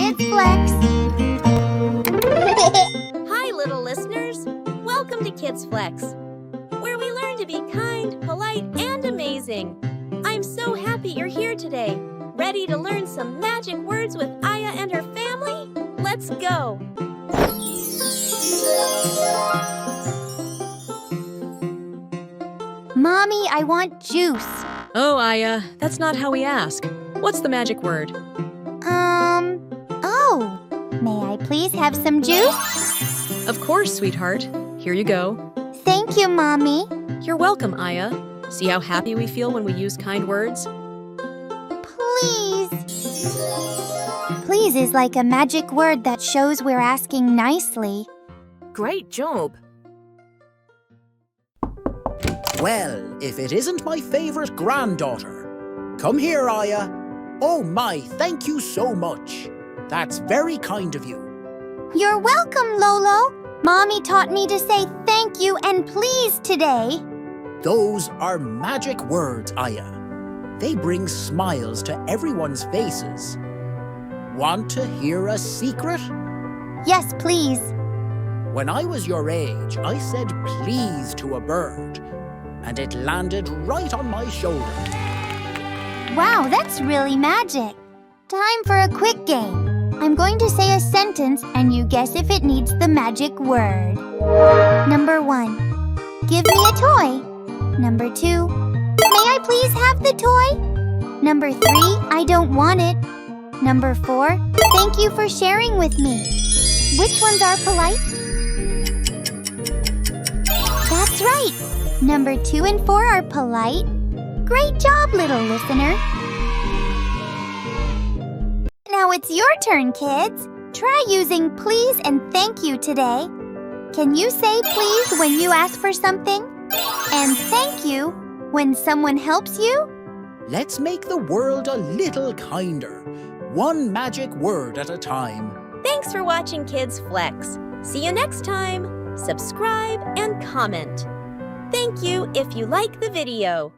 Kids Flex. Hi, little listeners. Welcome to Kids Flex, where we learn to be kind, polite, and amazing. I'm so happy you're here today. Ready to learn some magic words with Aya and her family? Let's go. Mommy, I want juice. Oh, Aya, that's not how we ask. What's the magic word? Oh. May I please have some juice? Of course, sweetheart. Here you go. Thank you, Mommy. You're welcome, Aya. See how happy we feel when we use kind words? Please. Please is like a magic word that shows we're asking nicely. Great job. Well, if it isn't my favorite granddaughter. Come here, Aya. Oh my, thank you so much. That's very kind of you. You're welcome, Lolo. Mommy taught me to say thank you and please today. Those are magic words, Aya. They bring smiles to everyone's faces. Want to hear a secret? Yes, please. When I was your age, I said please to a bird, and it landed right on my shoulder. Wow, that's really magic. Time for a quick game. I'm going to say a sentence and you guess if it needs the magic word. Number 1. Give me a toy. Number 2. May I please have the toy? Number 3. I don't want it. Number 4. Thank you for sharing with me. Which ones are polite? That's right. Number 2 and 4 are polite. Great job, little listener. Now it's your turn, kids. Try using please and thank you today. Can you say please when you ask for something? And thank you when someone helps you? Let's make the world a little kinder. One magic word at a time. Thanks for watching Kids Flex. See you next time. Subscribe and comment. Thank you if you like the video.